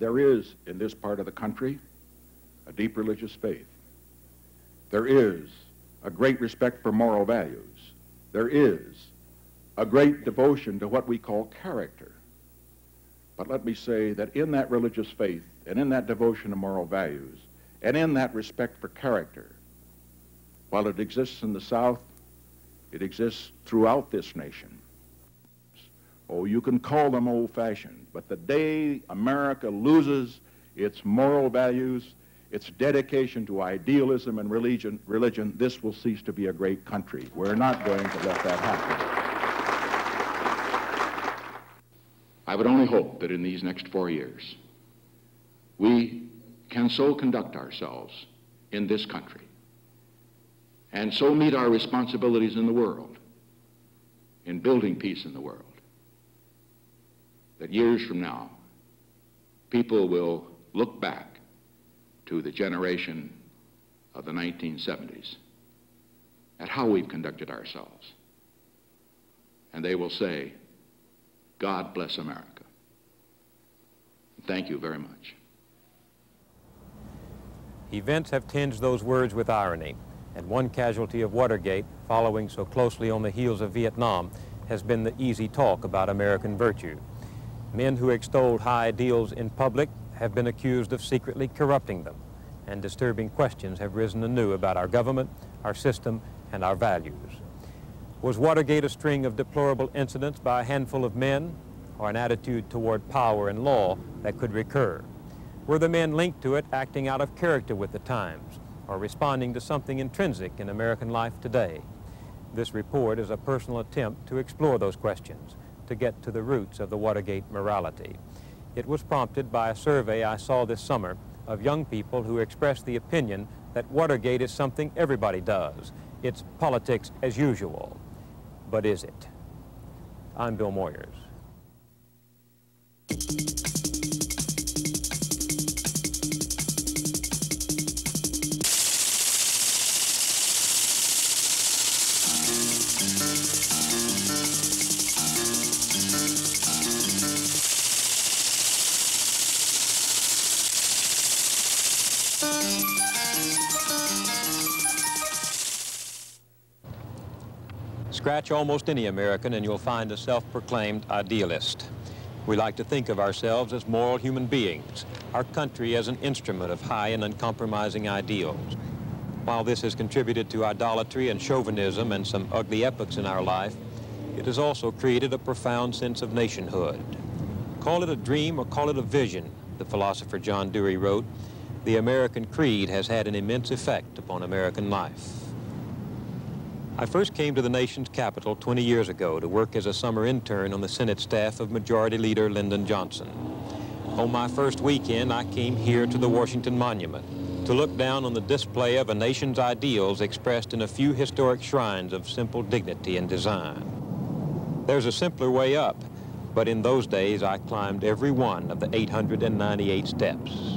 there is in this part of the country a deep religious faith. There is a great respect for moral values. There is a great devotion to what we call character. But let me say that in that religious faith and in that devotion to moral values and in that respect for character, while it exists in the South, it exists throughout this nation. Oh, you can call them old-fashioned, but the day America loses its moral values, its dedication to idealism and religion, this will cease to be a great country. We're not going to let that happen. I would only hope that in these next 4 years, we can so conduct ourselves in this country and so meet our responsibilities in the world, in building peace in the world, that years from now, people will look back to the generation of the 1970s at how we've conducted ourselves. And they will say, God bless America. Thank you very much. Events have tinged those words with irony, and one casualty of Watergate, following so closely on the heels of Vietnam, has been the easy talk about American virtue. Men who extolled high ideals in public have been accused of secretly corrupting them, and disturbing questions have risen anew about our government, our system, and our values. Was Watergate a string of deplorable incidents by a handful of men, or an attitude toward power and law that could recur? Were the men linked to it acting out of character with the times, or responding to something intrinsic in American life today? This report is a personal attempt to explore those questions, to get to the roots of the Watergate morality. It was prompted by a survey I saw this summer of young people who expressed the opinion that Watergate is something everybody does. It's politics as usual. But is it? I'm Bill Moyers. Scratch almost any American and you'll find a self-proclaimed idealist. We like to think of ourselves as moral human beings, our country as an instrument of high and uncompromising ideals. While this has contributed to idolatry and chauvinism and some ugly epochs in our life, it has also created a profound sense of nationhood. Call it a dream or call it a vision, the philosopher John Dewey wrote, the American creed has had an immense effect upon American life. I first came to the nation's capital 20 years ago to work as a summer intern on the Senate staff of Majority Leader Lyndon Johnson. On my first weekend, I came here to the Washington Monument to look down on the display of a nation's ideals expressed in a few historic shrines of simple dignity and design. There's a simpler way up, but in those days I climbed every one of the 898 steps.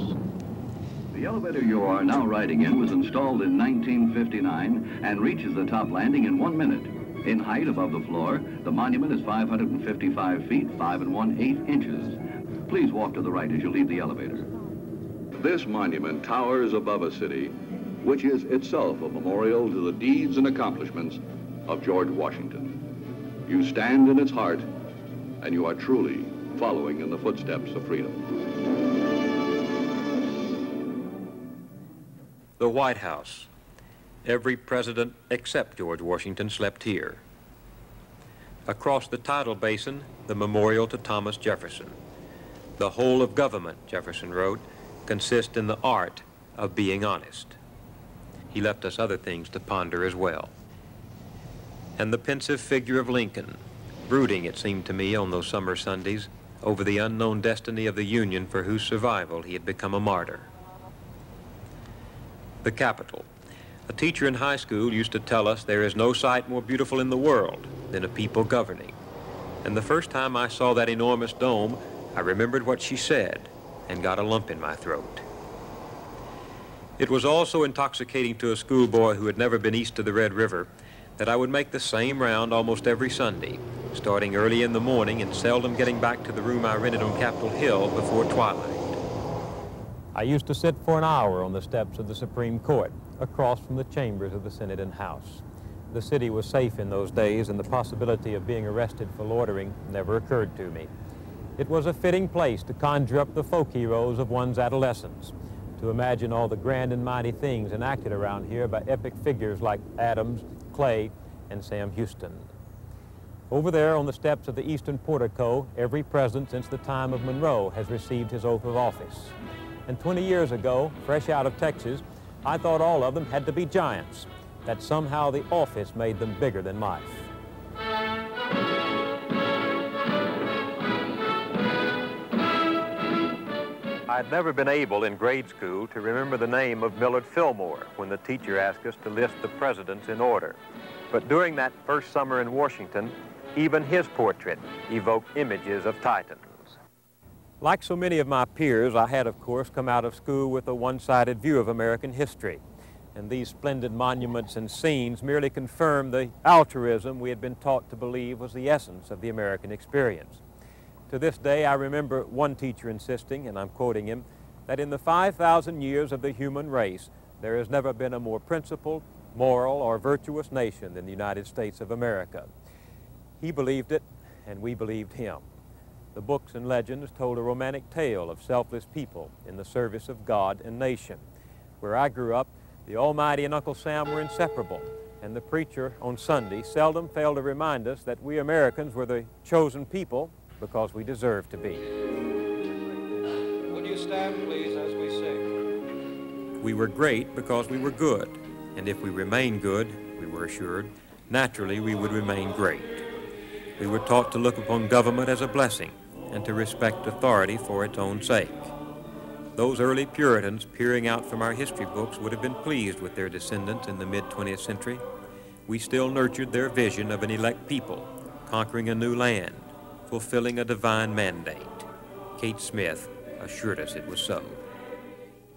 The elevator you are now riding in was installed in 1959 and reaches the top landing in 1 minute. In height above the floor, the monument is 555 feet, 5 1/8 inches. Please walk to the right as you leave the elevator. This monument towers above a city, which is itself a memorial to the deeds and accomplishments of George Washington. You stand in its heart, and you are truly following in the footsteps of freedom. The White House. Every president except George Washington slept here. Across the tidal basin, the memorial to Thomas Jefferson. The whole of government, Jefferson wrote, consists in the art of being honest. He left us other things to ponder as well. And the pensive figure of Lincoln, brooding, it seemed to me, on those summer Sundays, over the unknown destiny of the Union for whose survival he had become a martyr. The Capitol. A teacher in high school used to tell us there is no sight more beautiful in the world than a people governing. And the first time I saw that enormous dome, I remembered what she said and got a lump in my throat. It was also intoxicating to a schoolboy who had never been east of the Red River that I would make the same round almost every Sunday, starting early in the morning and seldom getting back to the room I rented on Capitol Hill before twilight. I used to sit for an hour on the steps of the Supreme Court, across from the chambers of the Senate and House. The city was safe in those days, and the possibility of being arrested for loitering never occurred to me. It was a fitting place to conjure up the folk heroes of one's adolescence, to imagine all the grand and mighty things enacted around here by epic figures like Adams, Clay, and Sam Houston. Over there on the steps of the eastern portico, every president since the time of Monroe has received his oath of office. And 20 years ago, fresh out of Texas, I thought all of them had to be giants, that somehow the office made them bigger than life. I'd never been able in grade school to remember the name of Millard Fillmore when the teacher asked us to list the presidents in order. But during that first summer in Washington, even his portrait evoked images of titans. Like so many of my peers, I had, of course, come out of school with a one-sided view of American history. And these splendid monuments and scenes merely confirmed the altruism we had been taught to believe was the essence of the American experience. To this day, I remember one teacher insisting, and I'm quoting him, that in the 5,000 years of the human race, there has never been a more principled, moral, or virtuous nation than the United States of America. He believed it, and we believed him. The books and legends told a romantic tale of selfless people in the service of God and nation. Where I grew up, the Almighty and Uncle Sam were inseparable, and the preacher on Sunday seldom failed to remind us that we Americans were the chosen people because we deserve to be. Would you stand, please, as we sing? We were great because we were good, and if we remain good, we were assured, naturally we would remain great. We were taught to look upon government as a blessing and to respect authority for its own sake. Those early Puritans peering out from our history books would have been pleased with their descendants in the mid-20th century. We still nurtured their vision of an elect people, conquering a new land, fulfilling a divine mandate. Kate Smith assured us it was so.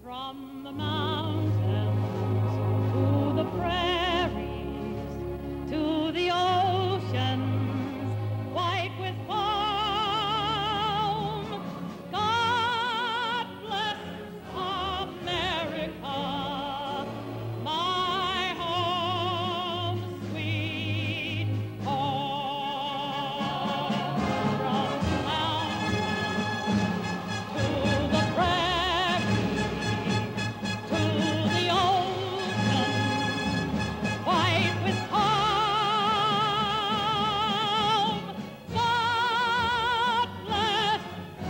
From the mountains to the prairies to the oceans white with foam, God bless America, my home, sweet home. From the mountains to the prairies to the ocean, white with foam. God bless America,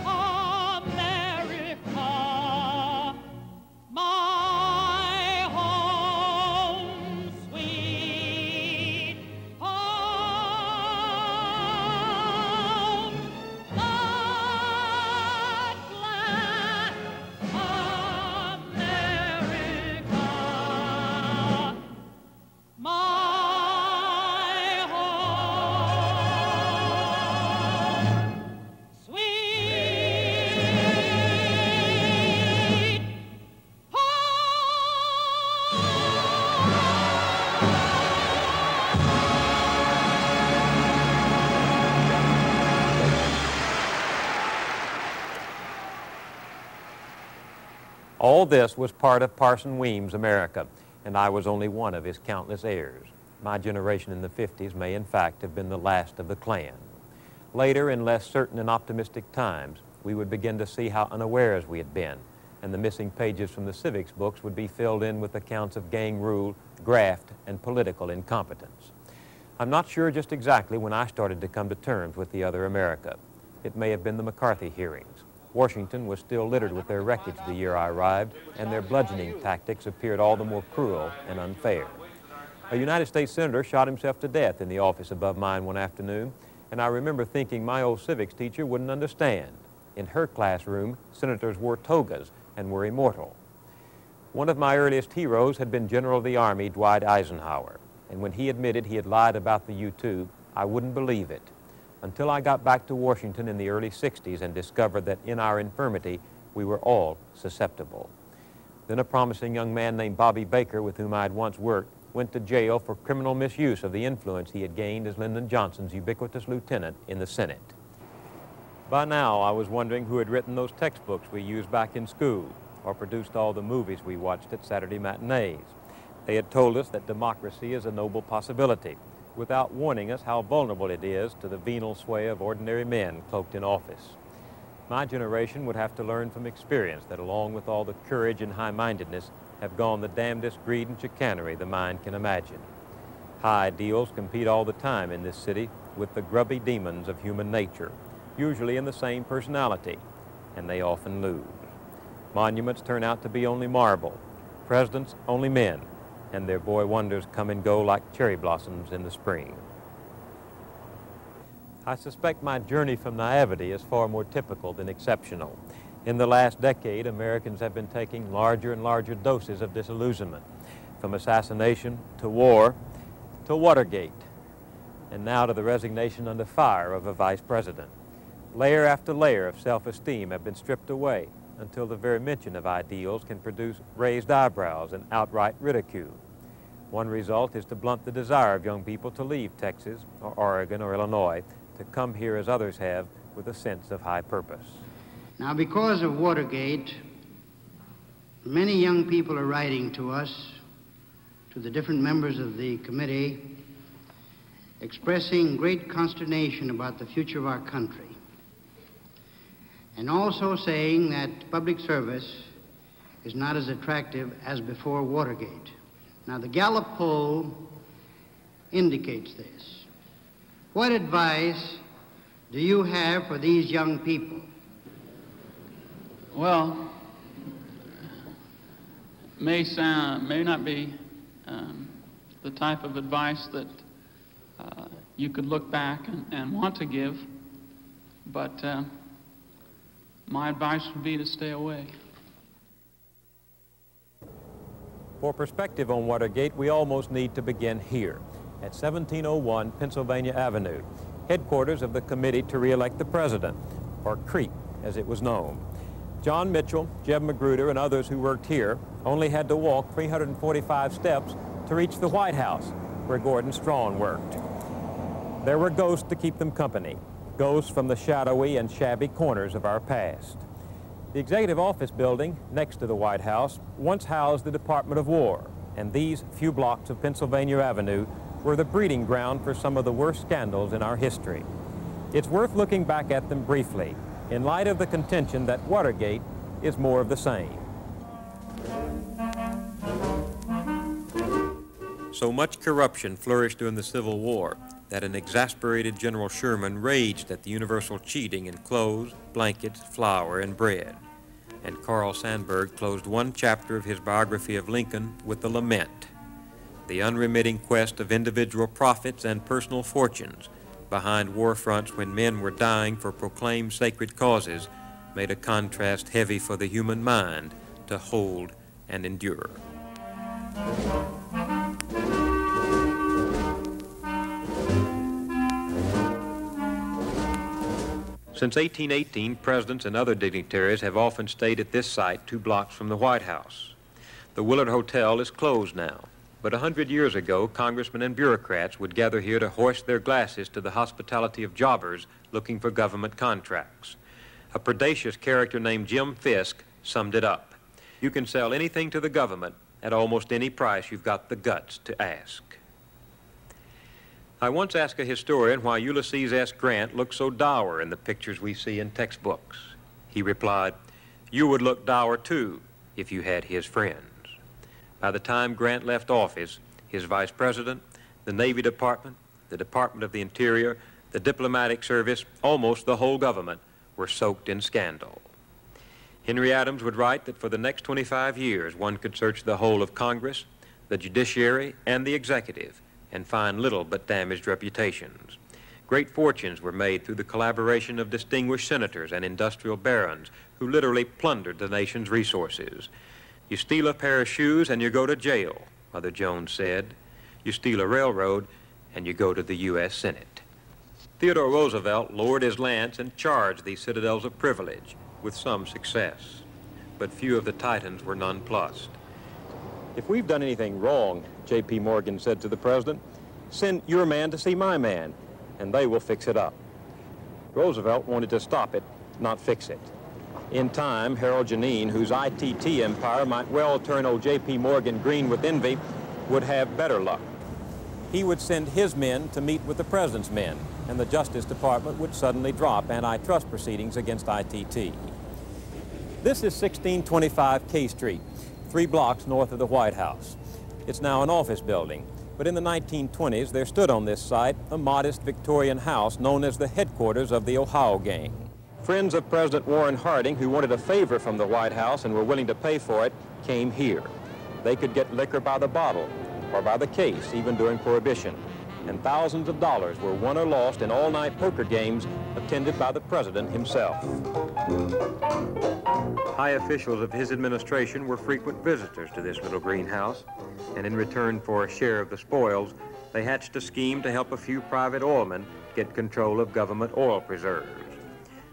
my home, sweet home. God bless America, my home, sweet All this was part of Parson Weems' America, and I was only one of his countless heirs. My generation in the 50s may in fact have been the last of the Klan. Later, in less certain and optimistic times, we would begin to see how unawares we had been, and the missing pages from the civics books would be filled in with accounts of gang rule, graft, and political incompetence. I'm not sure just exactly when I started to come to terms with the other America. It may have been the McCarthy hearings. Washington was still littered with their wreckage the year I arrived, and their bludgeoning tactics appeared all the more cruel and unfair. A United States Senator shot himself to death in the office above mine one afternoon, and I remember thinking my old civics teacher wouldn't understand. In her classroom, senators wore togas and were immortal. One of my earliest heroes had been General of the Army, Dwight Eisenhower, and when he admitted he had lied about the U-2, I wouldn't believe it, until I got back to Washington in the early 60s and discovered that in our infirmity, we were all susceptible. Then a promising young man named Bobby Baker, with whom I had once worked, went to jail for criminal misuse of the influence he had gained as Lyndon Johnson's ubiquitous lieutenant in the Senate. By now, I was wondering who had written those textbooks we used back in school, or produced all the movies we watched at Saturday matinees. They had told us that democracy is a noble possibility, without warning us how vulnerable it is to the venal sway of ordinary men cloaked in office. My generation would have to learn from experience that along with all the courage and high-mindedness have gone the damnedest greed and chicanery the mind can imagine. High ideals compete all the time in this city with the grubby demons of human nature, usually in the same personality, and they often lose. Monuments turn out to be only marble, presidents only men, and their boy wonders come and go like cherry blossoms in the spring. I suspect my journey from naivety is far more typical than exceptional. In the last decade, Americans have been taking larger and larger doses of disillusionment, from assassination to war to Watergate, and now to the resignation under fire of a vice president. Layer after layer of self-esteem have been stripped away until the very mention of ideals can produce raised eyebrows and outright ridicule. One result is to blunt the desire of young people to leave Texas or Oregon or Illinois to come here as others have with a sense of high purpose. Now, because of Watergate, many young people are writing to us, to the different members of the committee, expressing great consternation about the future of our country, and also saying that public service is not as attractive as before Watergate. Now, the Gallup poll indicates this. What advice do you have for these young people? Well, may not be the type of advice that you could look back and want to give, but my advice would be to stay away. For perspective on Watergate, we almost need to begin here, at 1701 Pennsylvania Avenue, headquarters of the Committee to Re-elect the President, or CREEP as it was known. John Mitchell, Jeb Magruder, and others who worked here only had to walk 345 steps to reach the White House, where Gordon Strachan worked. There were ghosts to keep them company, ghosts from the shadowy and shabby corners of our past. The Executive Office Building, next to the White House, once housed the Department of War, and these few blocks of Pennsylvania Avenue were the breeding ground for some of the worst scandals in our history. It's worth looking back at them briefly, in light of the contention that Watergate is more of the same. So much corruption flourished during the Civil War that an exasperated General Sherman raged at the universal cheating in clothes, blankets, flour, and bread. And Carl Sandburg closed one chapter of his biography of Lincoln with a lament. The unremitting quest of individual profits and personal fortunes behind war fronts when men were dying for proclaimed sacred causes made a contrast heavy for the human mind to hold and endure. Since 1818, presidents and other dignitaries have often stayed at this site 2 blocks from the White House. The Willard Hotel is closed now, but 100 years ago, congressmen and bureaucrats would gather here to hoist their glasses to the hospitality of jobbers looking for government contracts. A predacious character named Jim Fisk summed it up. You can sell anything to the government at almost any price you've got the guts to ask. I once asked a historian why Ulysses S. Grant looked so dour in the pictures we see in textbooks. He replied, "You would look dour too if you had his friends." By the time Grant left office, his vice president, the Navy Department, the Department of the Interior, the Diplomatic Service, almost the whole government were soaked in scandal. Henry Adams would write that for the next 25 years, one could search the whole of Congress, the judiciary, and the executive, and find little but damaged reputations. Great fortunes were made through the collaboration of distinguished senators and industrial barons who literally plundered the nation's resources. You steal a pair of shoes and you go to jail, Mother Jones said. You steal a railroad and you go to the U.S. Senate. Theodore Roosevelt lowered his lance and charged these citadels of privilege, with some success. But few of the titans were nonplussed. "If we've done anything wrong," J.P. Morgan said to the president, "send your man to see my man, and they will fix it up." Roosevelt wanted to stop it, not fix it. In time, Harold Janine, whose ITT empire might well turn old J.P. Morgan green with envy, would have better luck. He would send his men to meet with the president's men, and the Justice Department would suddenly drop antitrust proceedings against ITT. This is 1625 K Street, 3 blocks north of the White House. It's now an office building, but in the 1920s there stood on this site a modest Victorian house known as the headquarters of the Ohio Gang. Friends of President Warren Harding, who wanted a favor from the White House and were willing to pay for it, came here. They could get liquor by the bottle or by the case, even during Prohibition. And thousands of dollars were won or lost in all-night poker games attended by the president himself. High officials of his administration were frequent visitors to this little greenhouse, and in return for a share of the spoils, they hatched a scheme to help a few private oilmen get control of government oil preserves.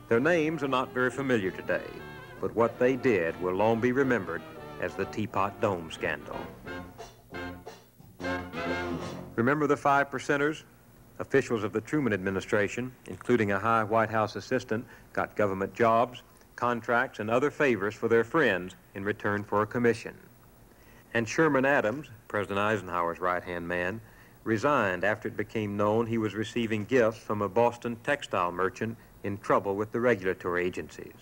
Their names are not very familiar today, but what they did will long be remembered as the Teapot Dome scandal. Remember the 5 percenters? Officials of the Truman administration, including a high White House assistant, got government jobs, contracts, and other favors for their friends in return for a commission. And Sherman Adams, President Eisenhower's right-hand man, resigned after it became known he was receiving gifts from a Boston textile merchant in trouble with the regulatory agencies.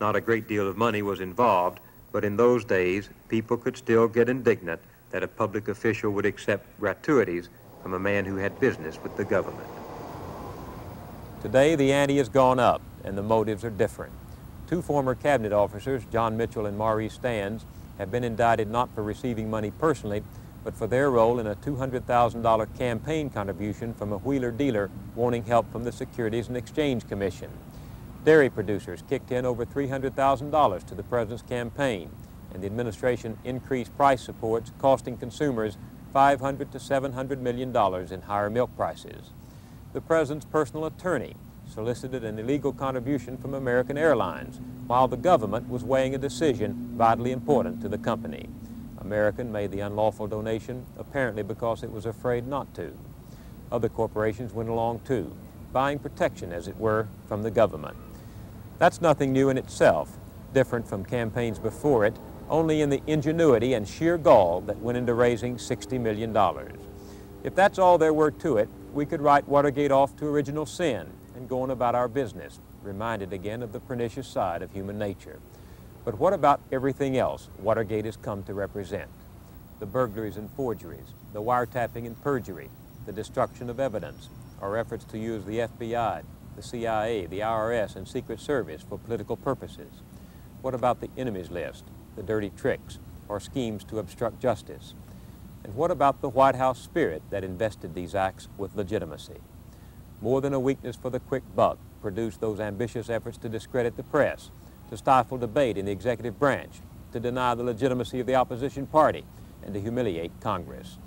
Not a great deal of money was involved, but in those days, people could still get indignant that a public official would accept gratuities from a man who had business with the government. Today, the ante has gone up, and the motives are different. 2 former cabinet officers, John Mitchell and Maurice Stans, have been indicted not for receiving money personally, but for their role in a $200,000 campaign contribution from a wheeler dealer wanting help from the Securities and Exchange Commission. Dairy producers kicked in over $300,000 to the president's campaign, and the administration increased price supports, costing consumers $500 to $700 million in higher milk prices. The president's personal attorney solicited an illegal contribution from American Airlines, while the government was weighing a decision vitally important to the company. American made the unlawful donation apparently because it was afraid not to. Other corporations went along too, buying protection, as it were, from the government. That's nothing new in itself, different from campaigns before it, only in the ingenuity and sheer gall that went into raising $60 million. If that's all there were to it, we could write Watergate off to original sin and go on about our business, reminded again of the pernicious side of human nature. But what about everything else Watergate has come to represent? The burglaries and forgeries, the wiretapping and perjury, the destruction of evidence, our efforts to use the FBI, the CIA, the IRS, and Secret Service for political purposes. What about the enemies list, the dirty tricks, or schemes to obstruct justice? And what about the White House spirit that invested these acts with legitimacy? More than a weakness for the quick buck produced those ambitious efforts to discredit the press, to stifle debate in the executive branch, to deny the legitimacy of the opposition party, and to humiliate Congress.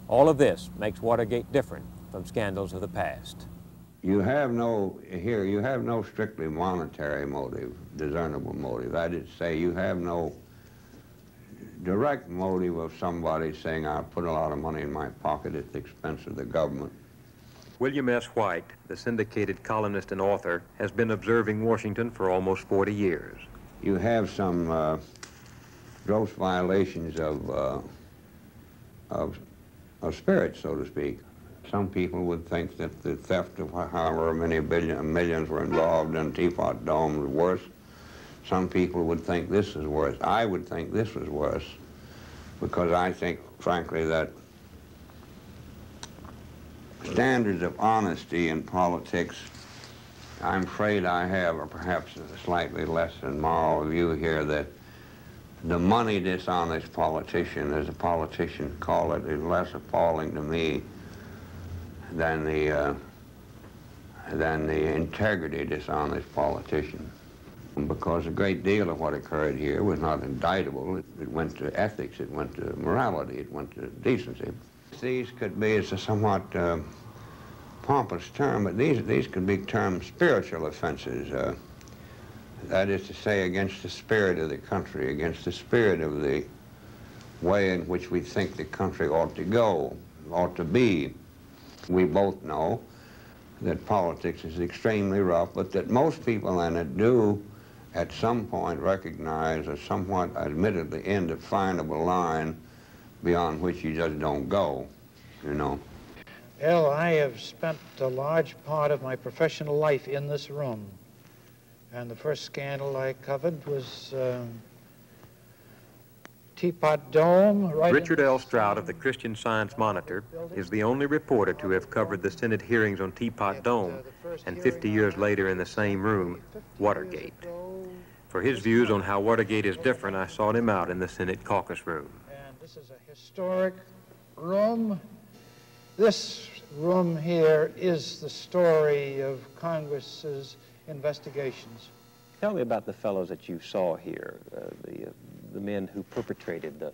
All of this makes Watergate different from scandals of the past. You have no strictly monetary motive, discernible motive. That is to say, you have no direct motive of somebody saying, I'll put a lot of money in my pocket at the expense of the government. William S. White, the syndicated columnist and author, has been observing Washington for almost 40 years. You have some gross violations of spirit, so to speak. Some people would think that the theft of however many millions were involved in Teapot Dome was worse. Some people would think this is worse. I would think this was worse, because I think, frankly, that standards of honesty in politics, I'm afraid I have, or perhaps a slightly less than moral view here, that the money dishonest politician, as a politician call it, is less appalling to me than the integrity dishonest politician. Because a great deal of what occurred here was not indictable. It went to ethics, it went to morality, it went to decency. These could be, it's a somewhat pompous term, but these could be termed spiritual offenses. That is to say, against the spirit of the country, against the spirit of the way in which we think the country ought to go, ought to be. We both know that politics is extremely rough, but that most people in it do at some point recognize a somewhat admittedly indefinable line beyond which you just don't go, you know. Well, I have spent a large part of my professional life in this room. And the first scandal I covered was Teapot Dome. Right. Richard L. Stroud of the Christian Science Monitor is the only reporter to have covered the Senate hearings on Teapot Dome, and 50 years later in the same room, Watergate. For his views on how Watergate is different, I sought him out in the Senate caucus room. And this is a historic room. This room here is the story of Congress's investigations. Tell me about the fellows that you saw here, the men who perpetrated the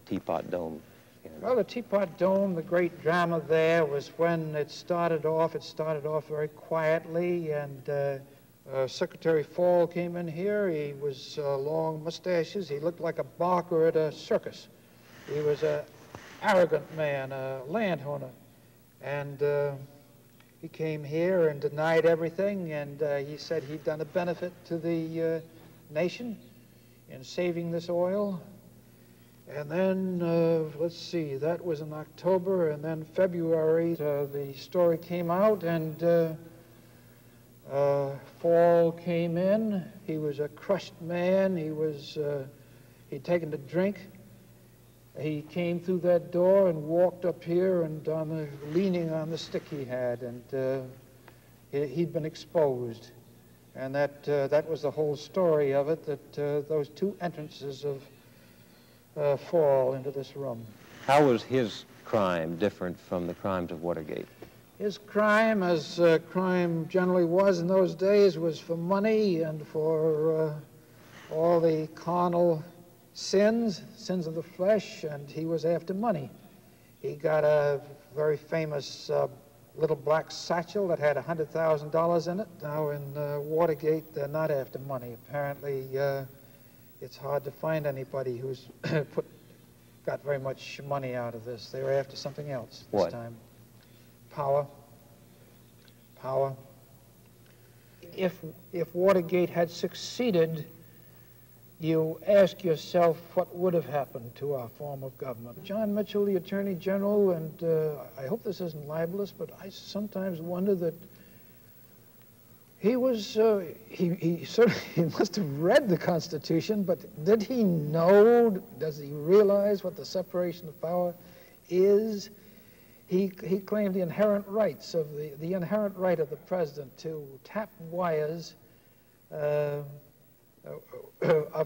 Teapot Dome. Well, the Teapot Dome, the great drama there was when it started off very quietly, and Secretary Fall came in here. He was long mustaches. He looked like a barker at a circus. He was an arrogant man, a landowner. And he came here and denied everything, and he said he'd done a benefit to the nation in saving this oil. And then, let's see, that was in October, and then February, the story came out, and Fall came in. He was a crushed man. He'd taken to drink. He came through that door and walked up here and leaning on the stick he had, and he'd been exposed. And that was the whole story of it, that those two entrances of Fall into this room. How was his crime different from the crimes of Watergate? His crime, as crime generally was in those days, was for money and for all the carnal sins of the flesh, and he was after money. He got a very famous little black satchel that had $100,000 in it. Now in Watergate, they're not after money. Apparently, it's hard to find anybody who's got very much money out of this. They were after something else this time. Power. Power. If Watergate had succeeded, you ask yourself what would have happened to our form of government. John Mitchell, the Attorney General, and I hope this isn't libelous, but I sometimes wonder that he was, he must have read the Constitution, but did he know, does he realize what the separation of power is? He claimed the inherent rights of the inherent right of the president to tap wires of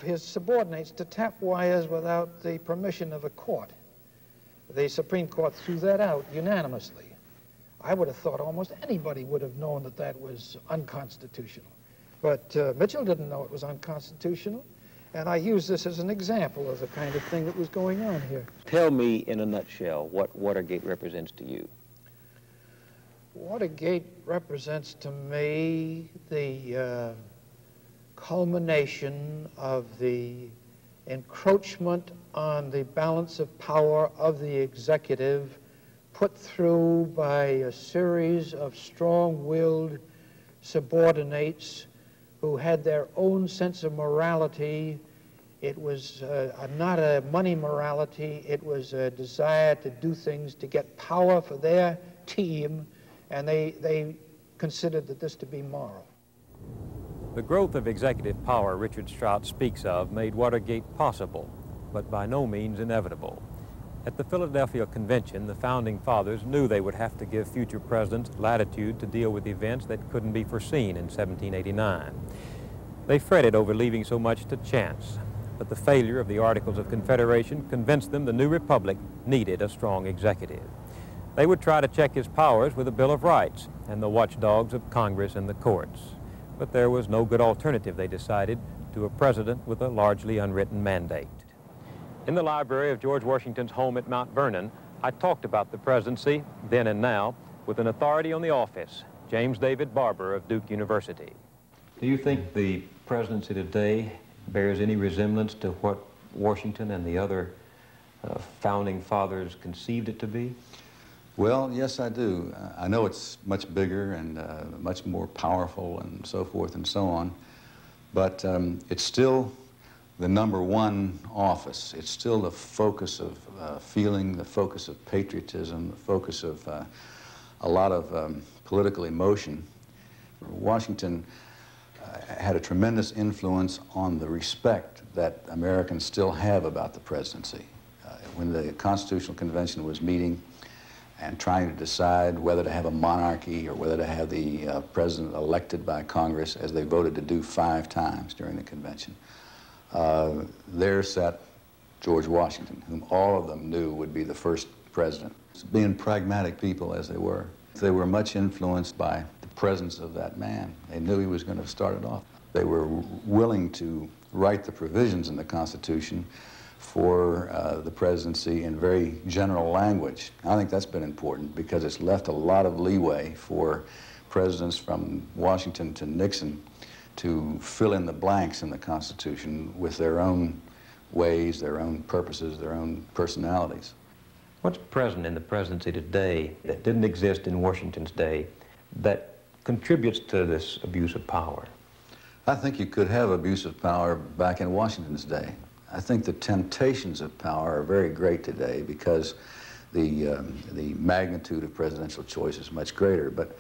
his subordinates, to tap wires without the permission of a court. The Supreme Court threw that out unanimously. I would have thought almost anybody would have known that that was unconstitutional. But Mitchell didn't know it was unconstitutional, and I use this as an example of the kind of thing that was going on here. Tell me in a nutshell what Watergate represents to you. Watergate represents to me the culmination of the encroachment on the balance of power of the executive put through by a series of strong-willed subordinates who had their own sense of morality. It was not a money morality, it was a desire to do things to get power for their team, and they considered that this to be moral. The growth of executive power Richard Stroud speaks of made Watergate possible, but by no means inevitable. At the Philadelphia Convention, the Founding Fathers knew they would have to give future presidents latitude to deal with events that couldn't be foreseen in 1789. They fretted over leaving so much to chance, but the failure of the Articles of Confederation convinced them the new republic needed a strong executive. They would try to check his powers with a Bill of Rights and the watchdogs of Congress and the courts. But there was no good alternative, they decided, to a president with a largely unwritten mandate. In the library of George Washington's home at Mount Vernon, I talked about the presidency, then and now, with an authority on the office, James David Barber of Duke University. Do you think the presidency today bears any resemblance to what Washington and the other founding fathers conceived it to be? Well, yes, I do. I know it's much bigger and much more powerful and so forth and so on. But it's still the #1 office. It's still the focus of feeling, the focus of patriotism, the focus of a lot of political emotion. Washington had a tremendous influence on the respect that Americans still have about the presidency. When the Constitutional Convention was meeting and trying to decide whether to have a monarchy or whether to have the president elected by Congress, as they voted to do 5 times during the convention, there sat George Washington, whom all of them knew would be the first president. Being pragmatic people as they were much influenced by the presence of that man. They knew he was going to start it off. They were willing to write the provisions in the Constitution for the presidency in very general language. I think that's been important because it's left a lot of leeway for presidents from Washington to Nixon to fill in the blanks in the Constitution with their own ways, their own purposes, their own personalities. What's present in the presidency today that didn't exist in Washington's day that contributes to this abuse of power? I think you could have abuse of power back in Washington's day. I think the temptations of power are very great today because the magnitude of presidential choice is much greater. But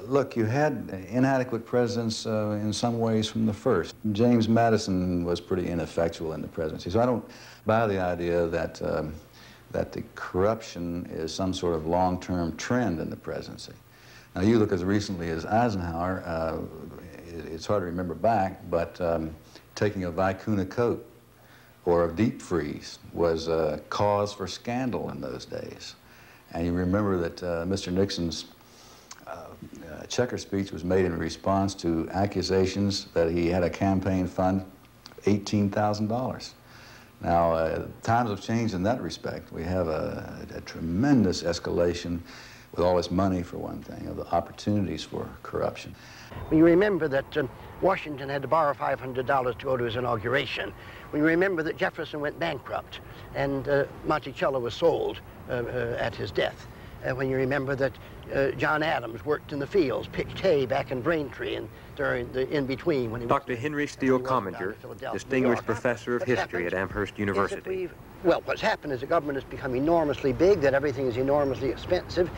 look, you had inadequate presidents in some ways from the first. James Madison was pretty ineffectual in the presidency, so I don't buy the idea that that the corruption is some sort of long-term trend in the presidency. Now, you look as recently as Eisenhower, it's hard to remember back, but taking a vicuna coat or a deep freeze was a cause for scandal in those days. And you remember that Mr. Nixon's checker speech was made in response to accusations that he had a campaign fund $18,000. Now, times have changed in that respect. We have a tremendous escalation with all this money, for one thing, of the opportunities for corruption. When you remember that Washington had to borrow $500 to go to his inauguration, when you remember that Jefferson went bankrupt and Monticello was sold at his death, when you remember that John Adams worked in the fields, picked hay back in Braintree and during the in-between when he Dr. Henry Steele Commager, distinguished professor of history at Amherst University. Well, what's happened is the government has become enormously big, that everything is enormously expensive,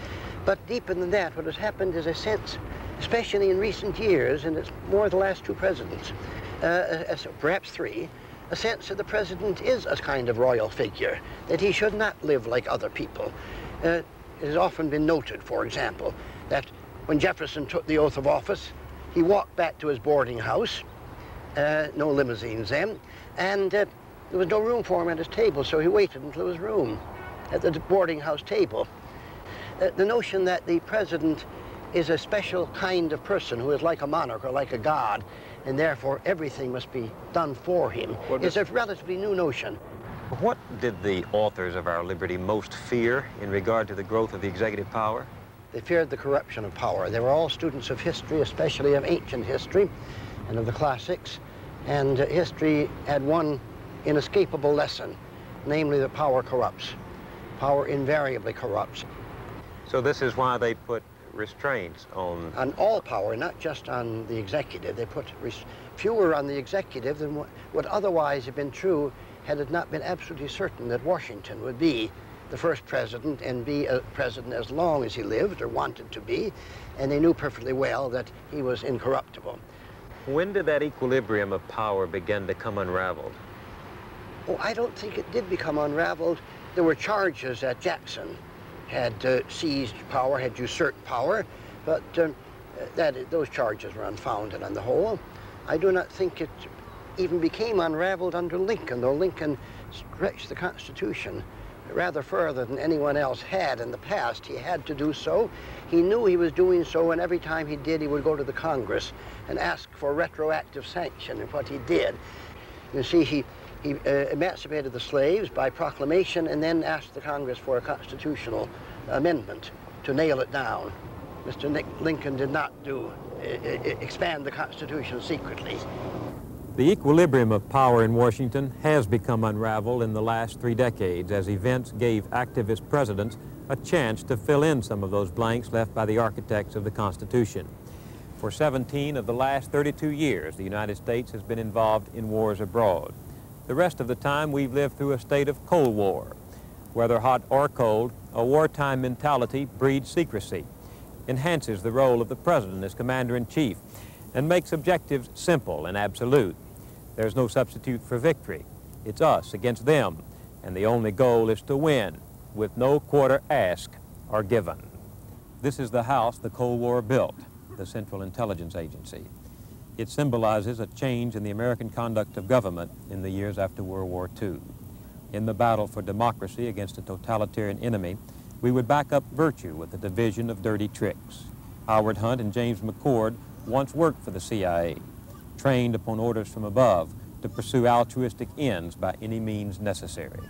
but deeper than that, what has happened is a sense, especially in recent years, and it's more the last 2 presidents, perhaps 3, a sense that the president is a kind of royal figure, that he should not live like other people. It has often been noted, for example, that when Jefferson took the oath of office, he walked back to his boarding house, no limousines then, and there was no room for him at his table, so he waited until there was room at the boarding house table. The notion that the president is a special kind of person who is like a monarch or like a god, and therefore everything must be done for him, is a relatively new notion. What did the authors of our liberty most fear in regard to the growth of the executive power? They feared the corruption of power. They were all students of history, especially of ancient history and of the classics, and history had one inescapable lesson, namely that power corrupts. Power invariably corrupts. So this is why they put restraints on all power, not just on the executive. They put fewer on the executive than what would otherwise have been true had it not been absolutely certain that Washington would be the first president and be a president as long as he lived or wanted to be, and they knew perfectly well that he was incorruptible. When did that equilibrium of power begin to come unraveled? Oh, I don't think it did become unraveled. There were charges that Jackson had seized power, had usurped power, but those charges were unfounded on the whole. I do not think it even became unraveled under Lincoln, though Lincoln stretched the Constitution rather further than anyone else had in the past. He had to do so. He knew he was doing so, and every time he did, he would go to the Congress and ask for retroactive sanction, and what he did. You see, he emancipated the slaves by proclamation and then asked the Congress for a constitutional amendment to nail it down. Mr. Lincoln did not expand the Constitution secretly. The equilibrium of power in Washington has become unraveled in the last 3 decades as events gave activist presidents a chance to fill in some of those blanks left by the architects of the Constitution. For 17 of the last 32 years, the United States has been involved in wars abroad. The rest of the time, we've lived through a state of Cold War. Whether hot or cold, a wartime mentality breeds secrecy, enhances the role of the President as Commander-in-Chief, and makes objectives simple and absolute. There's no substitute for victory. It's us against them, and the only goal is to win, with no quarter asked or given. This is the house the Cold War built, the Central Intelligence Agency. It symbolizes a change in the American conduct of government in the years after World War II. In the battle for democracy against a totalitarian enemy, we would back up virtue with a division of dirty tricks. Howard Hunt and James McCord once worked for the CIA, trained upon orders from above to pursue altruistic ends by any means necessary.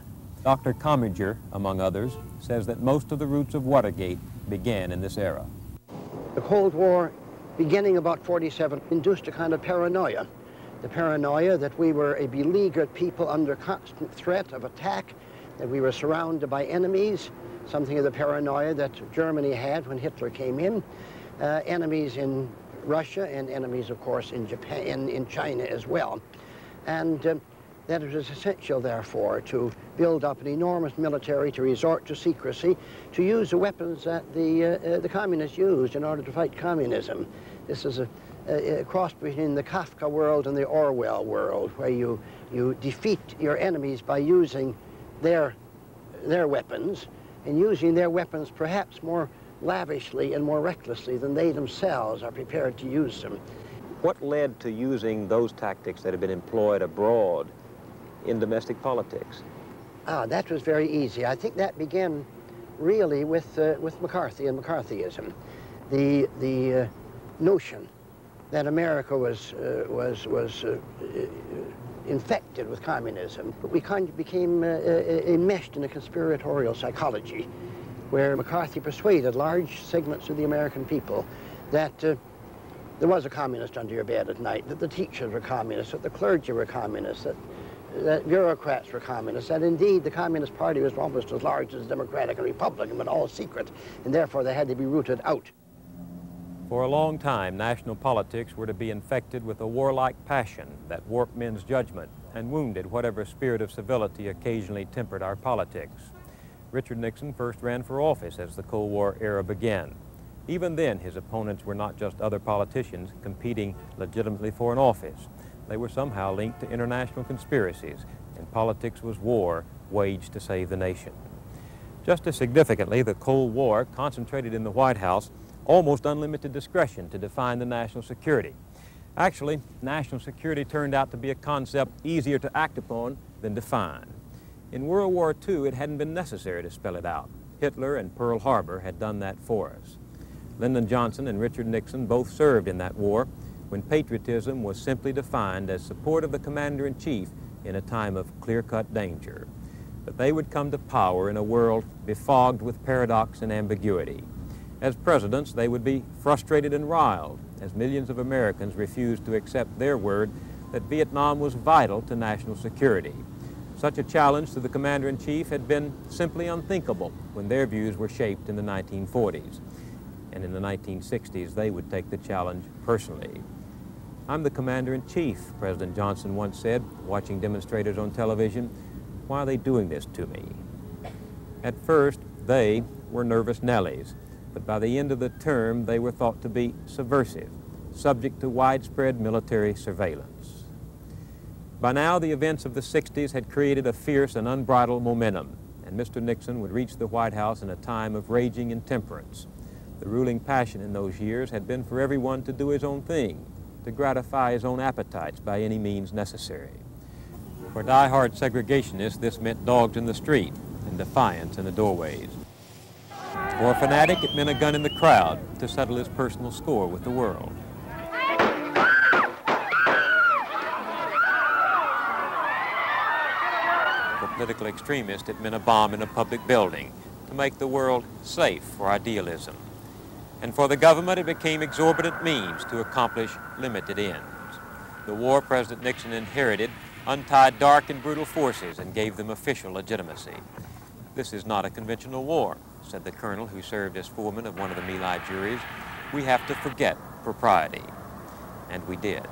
Dr. Commager, among others, says that most of the roots of Watergate began in this era. The Cold War, beginning about 47, induced a kind of paranoia. The paranoia that we were a beleaguered people under constant threat of attack, that we were surrounded by enemies, something of the paranoia that Germany had when Hitler came in, enemies in Russia and enemies, of course, in Japan, in China as well. And that it was essential, therefore, to build up an enormous military, to resort to secrecy, to use the weapons that the communists used in order to fight communism. This is a cross between the Kafka world and the Orwell world, where you defeat your enemies by using their weapons, and using their weapons perhaps more lavishly and more recklessly than they themselves are prepared to use them. What led to using those tactics that had been employed abroad in domestic politics? That was very easy. I think that began really with McCarthy and McCarthyism. The notion that America was infected with communism. But we kind of became enmeshed in a conspiratorial psychology, where McCarthy persuaded large segments of the American people that there was a communist under your bed at night, that the teachers were communists, that the clergy were communists, that bureaucrats were communists, that indeed the Communist Party was almost as large as the Democratic and Republican, but all secret, and therefore they had to be rooted out. For a long time, national politics were to be infected with a warlike passion that warped men's judgment and wounded whatever spirit of civility occasionally tempered our politics. Richard Nixon first ran for office as the Cold War era began. Even then, his opponents were not just other politicians competing legitimately for an office. They were somehow linked to international conspiracies, and politics was war waged to save the nation. Just as significantly, the Cold War concentrated in the White House almost unlimited discretion to define the national security. Actually, national security turned out to be a concept easier to act upon than define. In World War II, it hadn't been necessary to spell it out. Hitler and Pearl Harbor had done that for us. Lyndon Johnson and Richard Nixon both served in that war, when patriotism was simply defined as support of the commander-in-chief in a time of clear-cut danger. But they would come to power in a world befogged with paradox and ambiguity. As presidents, they would be frustrated and riled as millions of Americans refused to accept their word that Vietnam was vital to national security. Such a challenge to the commander-in-chief had been simply unthinkable when their views were shaped in the 1940s. And in the 1960s, they would take the challenge personally. "I'm the commander-in-chief," President Johnson once said, watching demonstrators on television. "Why are they doing this to me?" At first, they were nervous Nellies, but by the end of the term, they were thought to be subversive, subject to widespread military surveillance. By now, the events of the 60s had created a fierce and unbridled momentum, and Mr. Nixon would reach the White House in a time of raging intemperance. The ruling passion in those years had been for everyone to do his own thing, to gratify his own appetites by any means necessary. For die-hard segregationists, this meant dogs in the street and defiance in the doorways. For a fanatic, it meant a gun in the crowd to settle his personal score with the world. For political extremists, it meant a bomb in a public building to make the world safe for idealism. And for the government, it became exorbitant means to accomplish limited ends. The war President Nixon inherited untied dark and brutal forces and gave them official legitimacy. "This is not a conventional war," said the colonel who served as foreman of one of the My Lai juries. "We have to forget propriety. And we did.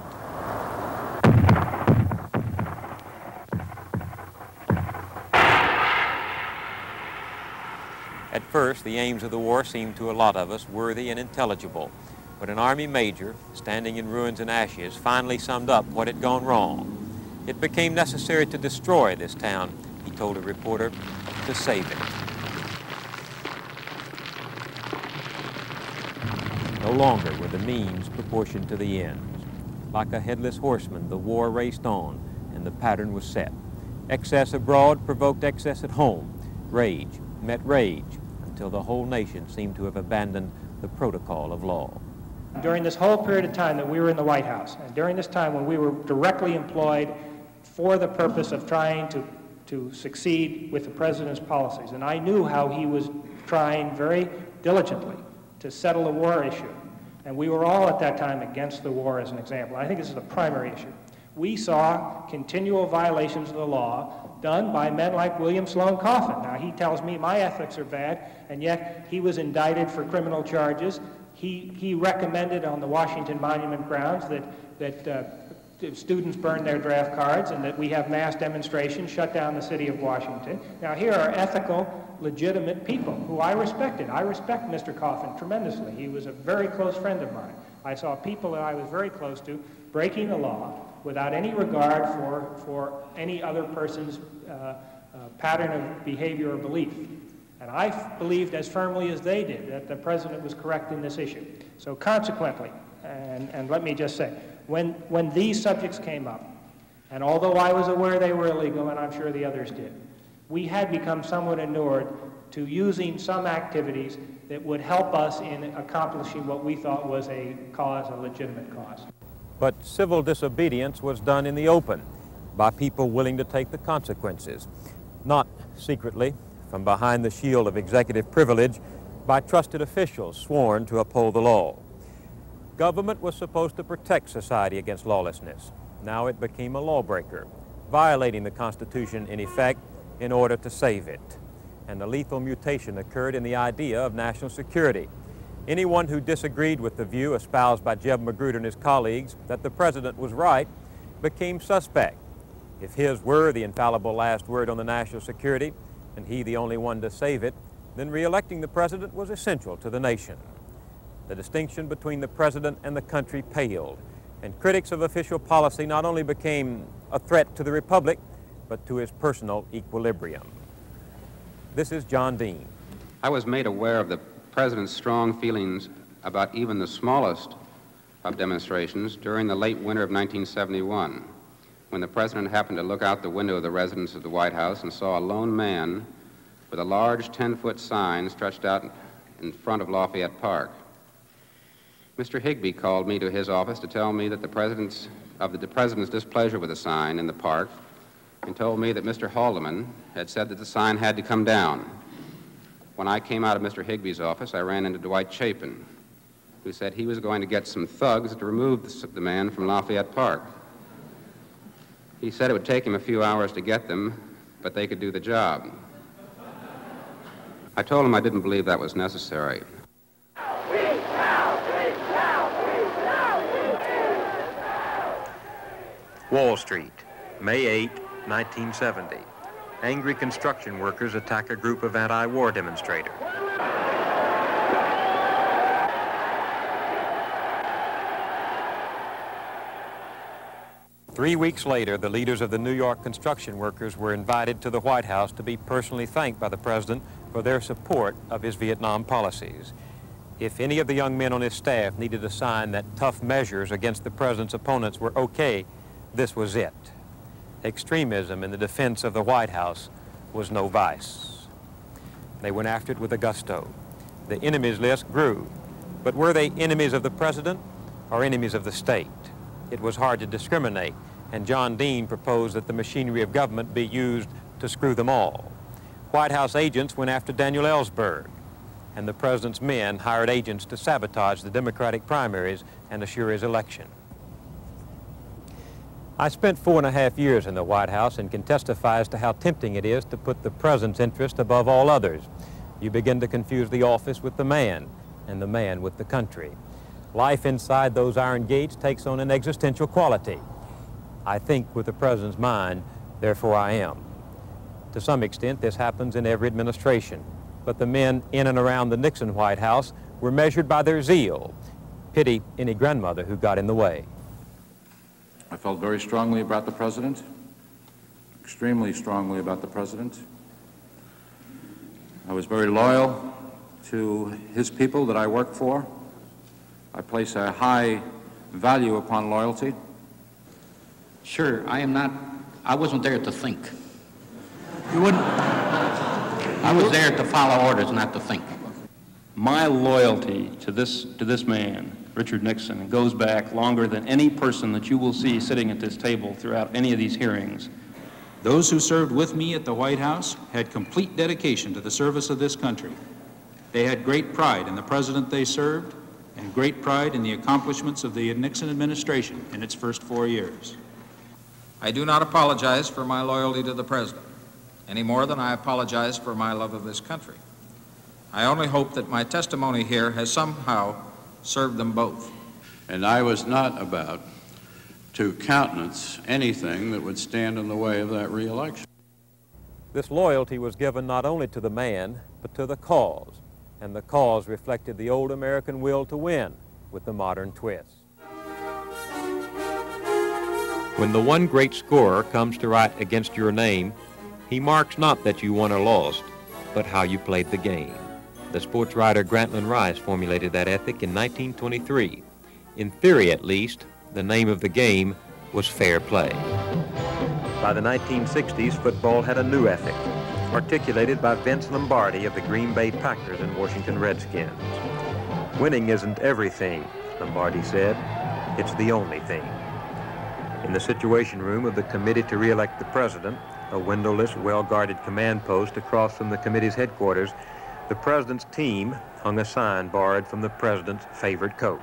At first, the aims of the war seemed to a lot of us worthy and intelligible, but an Army major, standing in ruins and ashes, finally summed up what had gone wrong. It became necessary to destroy this town, he told a reporter, to save it. No longer were the means proportioned to the ends. Like a headless horseman, the war raced on, and the pattern was set. Excess abroad provoked excess at home. Rage met rage, until the whole nation seemed to have abandoned the protocol of law. During this whole period of time that we were in the White House, and during this time when we were directly employed for the purpose of trying to succeed with the President's policies, and I knew how he was trying very diligently to settle the war issue, and we were all at that time against the war as an example. I think this is the primary issue. We saw continual violations of the law done by men like William Sloane Coffin. Now, he tells me my ethics are bad, and yet he was indicted for criminal charges. He recommended on the Washington Monument grounds that students burn their draft cards and that we have mass demonstrations, shut down the city of Washington. Now, here are ethical, legitimate people who I respected. I respect Mr. Coffin tremendously. He was a very close friend of mine. I saw people that I was very close to breaking the law without any regard for any other person's pattern of behavior or belief. And I believed as firmly as they did that the President was correct in this issue. So consequently, and let me just say, when these subjects came up, and although I was aware they were illegal, and I'm sure the others did, we had become somewhat inured to using some activities that would help us in accomplishing what we thought was a cause, a legitimate cause. But civil disobedience was done in the open by people willing to take the consequences, not secretly from behind the shield of executive privilege by trusted officials sworn to uphold the law. Government was supposed to protect society against lawlessness. Now it became a lawbreaker, violating the Constitution in effect in order to save it. And a lethal mutation occurred in the idea of national security. Anyone who disagreed with the view espoused by Jeb Magruder and his colleagues that the President was right became suspect. If his were the infallible last word on the national security, and he the only one to save it, then re-electing the President was essential to the nation. The distinction between the President and the country paled, and critics of official policy not only became a threat to the Republic, but to his personal equilibrium. This is John Dean. I was made aware of the President's strong feelings about even the smallest of demonstrations during the late winter of 1971, when the President happened to look out the window of the residence of the White House and saw a lone man with a large 10-foot sign stretched out in front of Lafayette Park. Mr. Higbee called me to his office to tell me that the President's displeasure with the sign in the park, and told me that Mr. Haldeman had said that the sign had to come down. When I came out of Mr. Higbee's office, I ran into Dwight Chapin, who said he was going to get some thugs to remove the man from Lafayette Park. He said it would take him a few hours to get them, but they could do the job. I told him I didn't believe that was necessary. Wall Street, May 8, 1970. Angry construction workers attack a group of anti-war demonstrators. Three weeks later, the leaders of the New York construction workers were invited to the White House to be personally thanked by the President for their support of his Vietnam policies. If any of the young men on his staff needed a sign that tough measures against the President's opponents were okay, this was it. Extremism in the defense of the White House was no vice. They went after it with a gusto. The enemies list grew. But were they enemies of the President or enemies of the state? It was hard to discriminate, and John Dean proposed that the machinery of government be used to screw them all. White House agents went after Daniel Ellsberg, and the President's men hired agents to sabotage the Democratic primaries and assure his election. I spent 4.5 years in the White House and can testify as to how tempting it is to put the President's interest above all others. You begin to confuse the office with the man, and the man with the country. Life inside those iron gates takes on an existential quality. I think with the President's mind, therefore I am. To some extent, this happens in every administration, but the men in and around the Nixon White House were measured by their zeal. Pity any grandmother who got in the way. I felt very strongly about the President, extremely strongly about the President. I was very loyal to his people that I worked for. I place a high value upon loyalty. Sure, I wasn't there to think. You wouldn't? I was there to follow orders, not to think. My loyalty to this man, Richard Nixon, goes back longer than any person that you will see sitting at this table throughout any of these hearings. Those who served with me at the White House had complete dedication to the service of this country. They had great pride in the president they served and great pride in the accomplishments of the Nixon administration in its first 4 years. I do not apologize for my loyalty to the President, any more than I apologize for my love of this country. I only hope that my testimony here has somehow served them both. And I was not about to countenance anything that would stand in the way of that re-election. This loyalty was given not only to the man, but to the cause, and the cause reflected the old American will to win with the modern twist. When the one great scorer comes to write against your name, he marks not that you won or lost, but how you played the game. The sports writer Grantland Rice formulated that ethic in 1923. In theory, at least, the name of the game was fair play. By the 1960s, football had a new ethic, articulated by Vince Lombardi of the Green Bay Packers and Washington Redskins. Winning isn't everything, Lombardi said. It's the only thing. In the Situation Room of the Committee to Re-elect the President, a windowless, well-guarded command post across from the committee's headquarters, the President's team hung a sign borrowed from the President's favorite coach.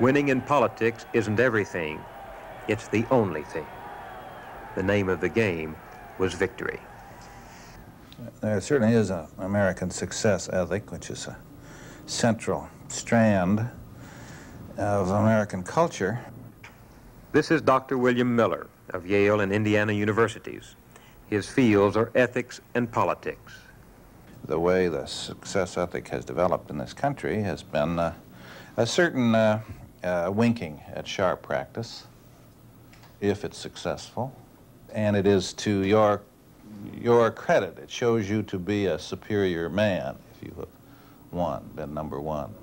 Winning in politics isn't everything, it's the only thing. The name of the game was victory. There certainly is an American success ethic, which is a central strand of American culture. This is Dr. William Miller of Yale and Indiana universities. His fields are ethics and politics. The way the success ethic has developed in this country has been a certain winking at sharp practice, if it's successful. And it is to your credit. It shows you to be a superior man if you have been number one.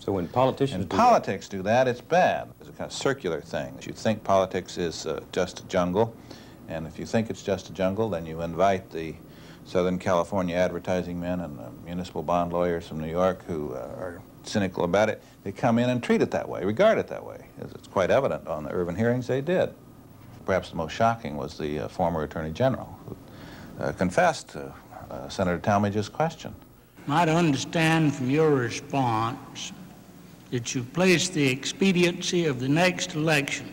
So when politicians do that, it's bad. It's a kind of circular thing. You think politics is just a jungle, and if you think it's just a jungle, then you invite the Southern California advertising men and municipal bond lawyers from New York who are cynical about it. They come in and treat it that way, regard it that way, as it's quite evident on the urban hearings they did. Perhaps the most shocking was the former Attorney General who confessed to Senator Talmadge's question. I'd understand from your response that you place the expediency of the next election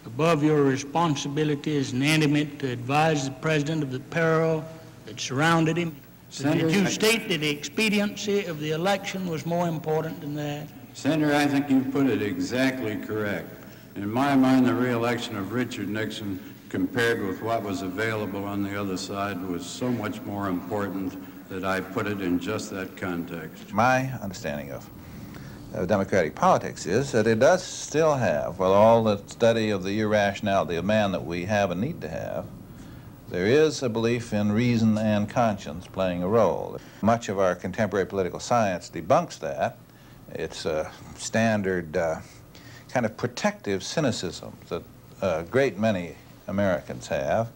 above your responsibility as an intimate to advise the President of the peril that surrounded him. Did you state that the expediency of the election was more important than that? Senator, I think you put it exactly correct. In my mind, the re-election of Richard Nixon, compared with what was available on the other side, was so much more important that I put it in just that context. My understanding of democratic politics is that it does still have, with all the study of the irrationality of man that we have and need to have, there is a belief in reason and conscience playing a role. Much of our contemporary political science debunks that. It's a standard kind of protective cynicism that a great many Americans have.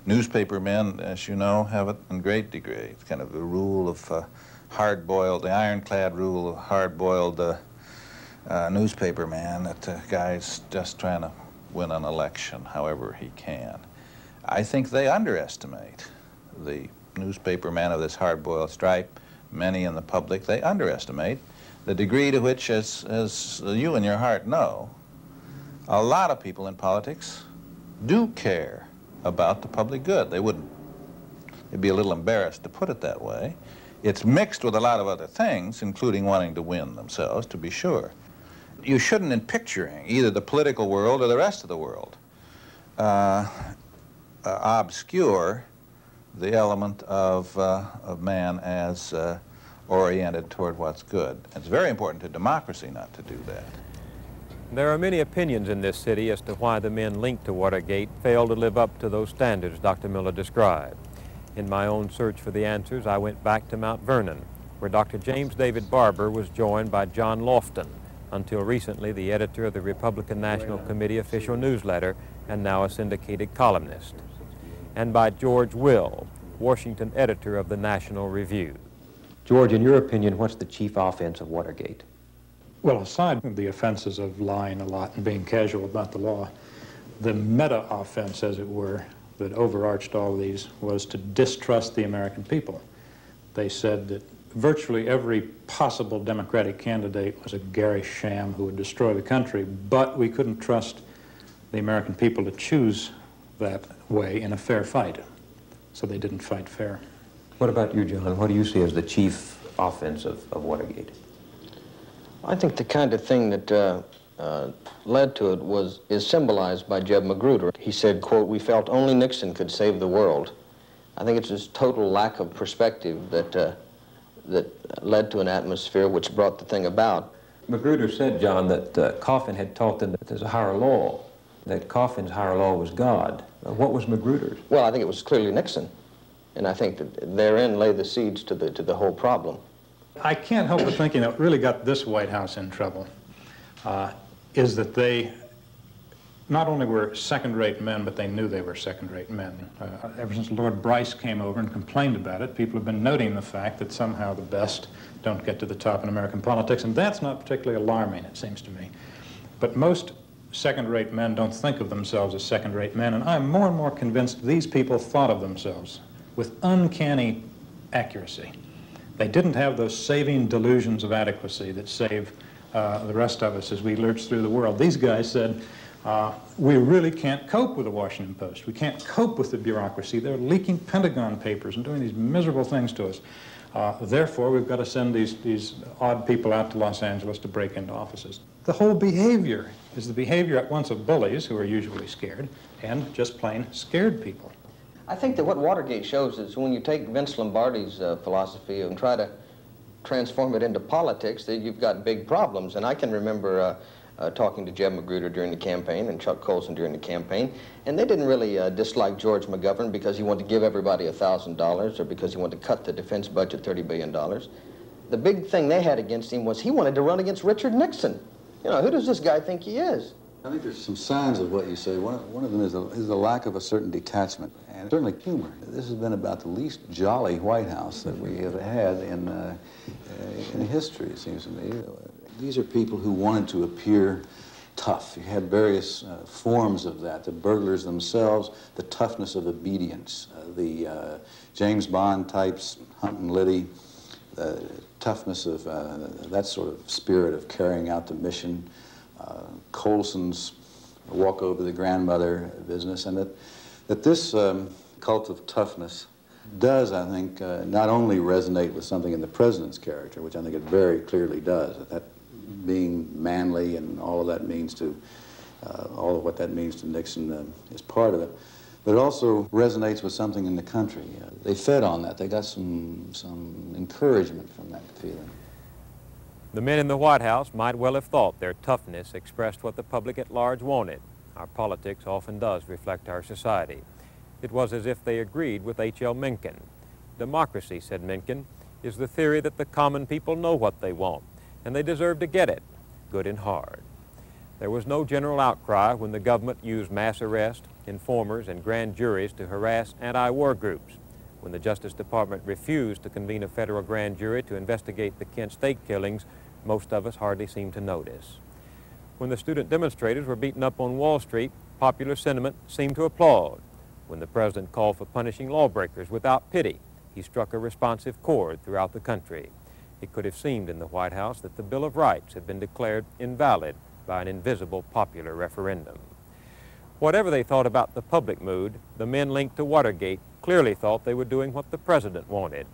Newspaper men, as you know, have it in great degree. It's kind of the rule of hard-boiled, the ironclad rule of hard-boiled newspaper man, that the guy's just trying to win an election however he can. I think they underestimate the newspaper man of this hard-boiled stripe. Many in the public, they underestimate the degree to which, as you in your heart know, a lot of people in politics do care about the public good. They'd be a little embarrassed to put it that way. It's mixed with a lot of other things, including wanting to win themselves, to be sure. You shouldn't, in picturing either the political world or the rest of the world, obscure the element of man as oriented toward what's good. It's very important to democracy not to do that. There are many opinions in this city as to why the men linked to Watergate failed to live up to those standards Dr. Miller described. In my own search for the answers, I went back to Mount Vernon, where Dr. James David Barber was joined by John Lofton, until recently the editor of the Republican National Committee official newsletter and now a syndicated columnist, and by George Will, Washington editor of the National Review. George, in your opinion, what's the chief offense of Watergate? Well, aside from the offenses of lying a lot and being casual about the law, the meta offense, as it were, that overarched all of these was to distrust the American people. They said that virtually every possible Democratic candidate was a garish sham who would destroy the country, but we couldn't trust the American people to choose that way in a fair fight. So they didn't fight fair. What about you, John? What do you see as the chief offense of Watergate? I think the kind of thing that led to it is symbolized by Jeb Magruder. He said, quote, "We felt only Nixon could save the world." I think it's his total lack of perspective that led to an atmosphere which brought the thing about. Magruder said, John, that Coffin had taught them that there's a higher law, that Coffin's higher law was God. What was Magruder's? Well, I think it was clearly Nixon, and I think that therein lay the seeds to the whole problem. I can't help but thinking that what really got this White House in trouble is that they not only were second-rate men, but they knew they were second-rate men. Ever since Lord Bryce came over and complained about it, people have been noting the fact that somehow the best don't get to the top in American politics, and that's not particularly alarming, it seems to me. But most second-rate men don't think of themselves as second-rate men, and I'm more and more convinced these people thought of themselves with uncanny accuracy. They didn't have those saving delusions of adequacy that save the rest of us as we lurch through the world. These guys said, we really can't cope with the Washington Post. We can't cope with the bureaucracy. They're leaking Pentagon papers and doing these miserable things to us. Therefore, we've got to send these odd people out to Los Angeles to break into offices. The whole behavior is the behavior at once of bullies, who are usually scared, and just plain scared people. I think that what Watergate shows is when you take Vince Lombardi's philosophy and try to transform it into politics, that you've got big problems. And I can remember talking to Jeb Magruder during the campaign and Chuck Colson during the campaign, and they didn't really dislike George McGovern because he wanted to give everybody $1,000 or because he wanted to cut the defense budget $30 billion. The big thing they had against him was he wanted to run against Richard Nixon. You know, who does this guy think he is? I think there's some signs of what you say. One of them is the lack of a certain detachment and certainly humor. This has been about the least jolly White House that we have had in history, it seems to me. These are people who wanted to appear tough. You had various forms of that. The burglars themselves, the toughness of obedience, the James Bond types, Hunt and Liddy, the toughness of that sort of spirit of carrying out the mission. Colson's walk over the grandmother business, and that this cult of toughness does, I think, not only resonate with something in the president's character, which I think it very clearly does, that being manly and all of that means to, all of what that means to Nixon is part of it, but it also resonates with something in the country. They fed on that. They got some encouragement from that feeling. The men in the White House might well have thought their toughness expressed what the public at large wanted. Our politics often does reflect our society. It was as if they agreed with H.L. Mencken. Democracy, said Mencken, is the theory that the common people know what they want, and they deserve to get it, good and hard. There was no general outcry when the government used mass arrest, informers, and grand juries to harass anti-war groups. When the Justice Department refused to convene a federal grand jury to investigate the Kent State killings, most of us hardly seemed to notice. When the student demonstrators were beaten up on Wall Street, popular sentiment seemed to applaud. When the president called for punishing lawbreakers without pity, he struck a responsive chord throughout the country. It could have seemed in the White House that the Bill of Rights had been declared invalid by an invisible popular referendum. Whatever they thought about the public mood, the men linked to Watergate clearly thought they were doing what the president wanted.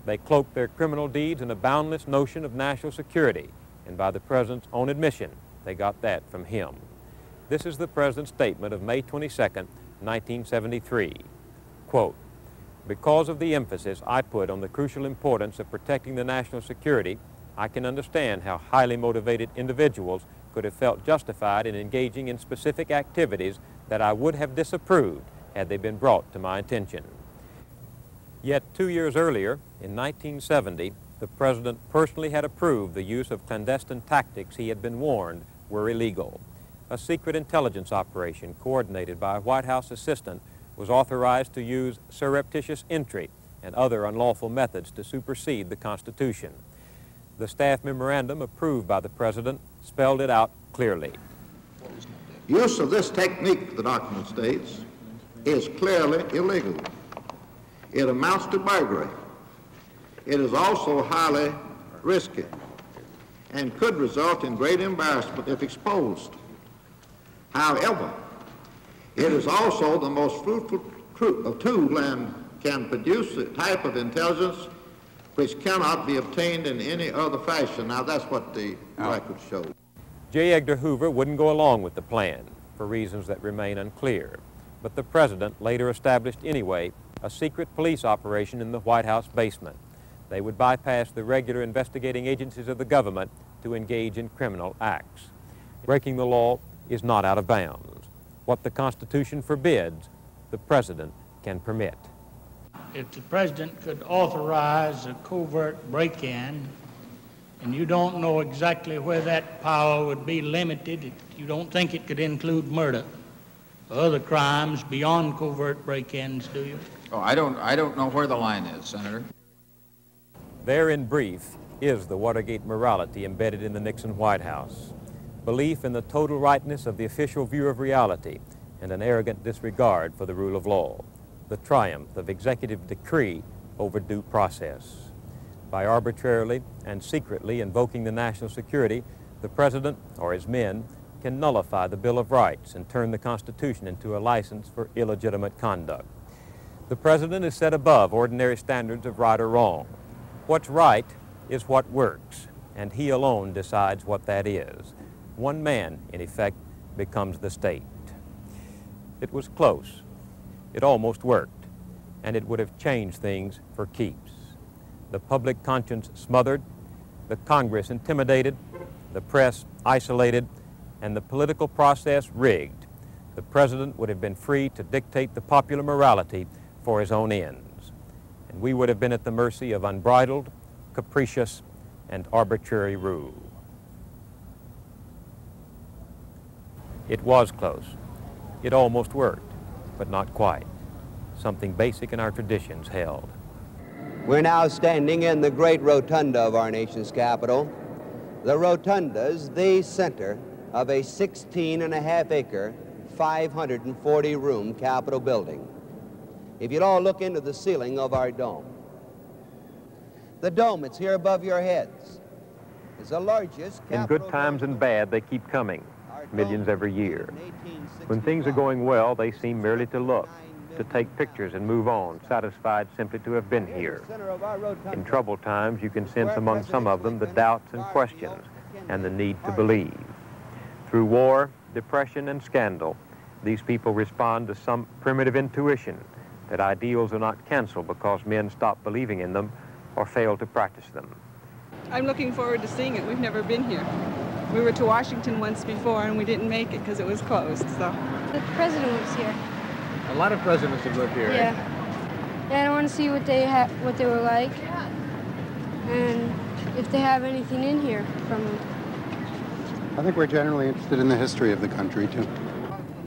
They cloaked their criminal deeds in a boundless notion of national security, and by the president's own admission, They got that from him. This is the President's statement of May 22nd, 1973. Quote, "Because of the emphasis I put on the crucial importance of protecting the national security, I can understand how highly motivated individuals could have felt justified in engaging in specific activities that I would have disapproved had they been brought to my attention." Yet 2 years earlier, in 1970, the President personally had approved the use of clandestine tactics he had been warned were illegal. A secret intelligence operation coordinated by a White House assistant was authorized to use surreptitious entry and other unlawful methods to supersede the Constitution. The staff memorandum approved by the President spelled it out clearly. Use of this technique, the document states, is clearly illegal. It amounts to burglary. It is also highly risky and could result in great embarrassment if exposed. However, it is also the most fruitful tool and can produce a type of intelligence which cannot be obtained in any other fashion. Now, that's what the record showed. J. Edgar Hoover wouldn't go along with the plan for reasons that remain unclear, but the President later established anyway a secret police operation in the White House basement. They would bypass the regular investigating agencies of the government to engage in criminal acts. Breaking the law is not out of bounds. What the Constitution forbids, the President can permit. If the President could authorize a covert break-in, and you don't know exactly where that power would be limited, you don't think it could include murder or other crimes beyond covert break-ins, do you? Oh, I don't know where the line is, Senator. There, in brief, is the Watergate morality embedded in the Nixon White House. Belief in the total rightness of the official view of reality and an arrogant disregard for the rule of law. The triumph of executive decree over due process. By arbitrarily and secretly invoking the national security, the President or his men can nullify the Bill of Rights and turn the Constitution into a license for illegitimate conduct. The President is set above ordinary standards of right or wrong. What's right is what works, and he alone decides what that is. One man, in effect, becomes the state. It was close. It almost worked, and it would have changed things for keeps. The public conscience smothered, the Congress intimidated, the press isolated, and the political process rigged. The President would have been free to dictate the popular morality for his own ends, and we would have been at the mercy of unbridled, capricious, and arbitrary rule. It was close. It almost worked, but not quite. Something basic in our traditions held. We're now standing in the great rotunda of our nation's capital. The rotunda's the center of a 16.5-acre, 540-room Capitol building. If you'd all look into the ceiling of our dome. The dome, it's here above your heads, is the largest Capitol. In good times and bad, they keep coming, millions every year. When things are going well, they seem merely to look, to take pictures and move on, satisfied simply to have been here. In troubled times, you can sense among some of them the doubts and questions and the need to believe. Through war, depression, and scandal, these people respond to some primitive intuition that ideals are not canceled because men stop believing in them or fail to practice them. I'm looking forward to seeing it. We've never been here. We were to Washington once before and we didn't make it because it was closed, so. The president was here. A lot of presidents have lived here, Yeah. right? Yeah, I want to see what they were like and if they have anything in here from them. I think we're generally interested in the history of the country, too.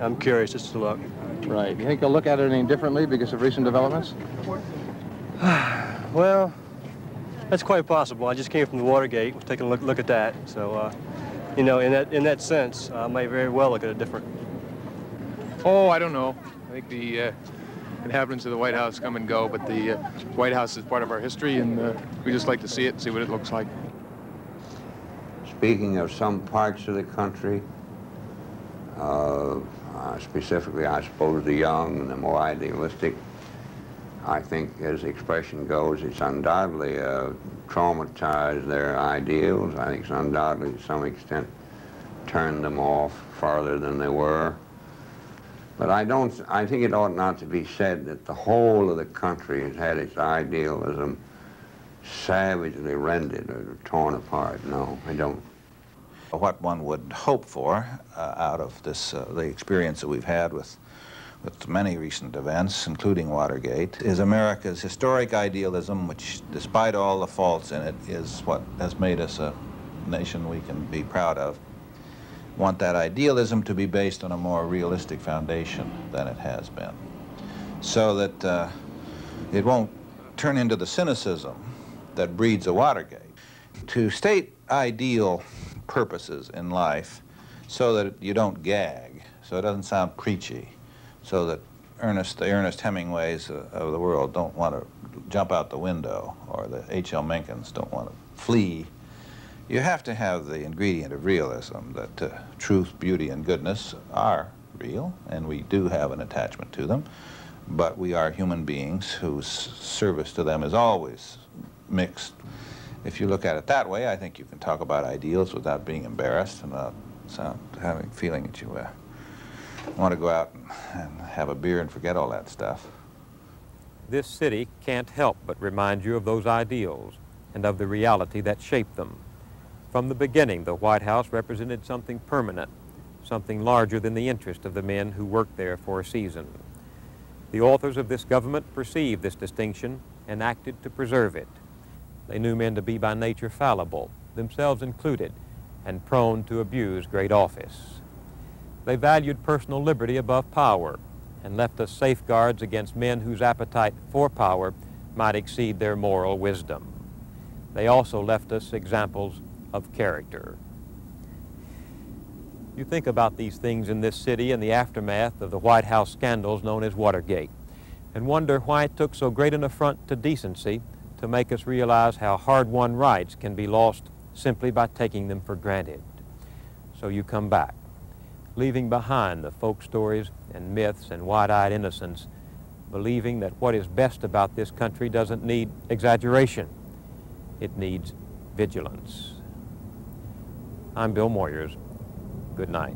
I'm curious just to look. Right. You think you'll look at it any differently because of recent developments? Well, that's quite possible. I just came from the Watergate, was taking a look at that. So, you know, in that sense, I might very well look at it different. Oh, I don't know. I think the inhabitants of the White House come and go, but the White House is part of our history, and we just like to see it and see what it looks like. Speaking of some parts of the country, specifically, I suppose, the young and the more idealistic, I think, as the expression goes, it's undoubtedly traumatized their ideals. I think it's undoubtedly, to some extent, turned them off farther than they were. But I think it ought not to be said that the whole of the country has had its idealism savagely rended or torn apart. No, I don't. What one would hope for out of this, the experience that we've had with many recent events, including Watergate, is America's historic idealism, which, despite all the faults in it, is what has made us a nation we can be proud of. Want that idealism to be based on a more realistic foundation than it has been, so that it won't turn into the cynicism that breeds a Watergate. To state ideal purposes in life so that you don't gag, so it doesn't sound preachy, so that the Ernest Hemingways of the world don't want to jump out the window, or the H.L. Menckens don't want to flee. You have to have the ingredient of realism, that truth, beauty, and goodness are real, and we do have an attachment to them, but we are human beings whose service to them is always mixed. If you look at it that way, I think you can talk about ideals without being embarrassed and without having a feeling that you want to go out and have a beer and forget all that stuff. This city can't help but remind you of those ideals and of the reality that shaped them. From the beginning, the White House represented something permanent, something larger than the interest of the men who worked there for a season. The authors of this government perceived this distinction and acted to preserve it. They knew men to be by nature fallible, themselves included, and prone to abuse great office. They valued personal liberty above power and left us safeguards against men whose appetite for power might exceed their moral wisdom. They also left us examples of character. You think about these things in this city in the aftermath of the White House scandals known as Watergate, and wonder why it took so great an affront to decency to make us realize how hard-won rights can be lost simply by taking them for granted. So you come back, leaving behind the folk stories and myths and wide-eyed innocence, believing that what is best about this country doesn't need exaggeration. It needs vigilance. I'm Bill Moyers. Good night.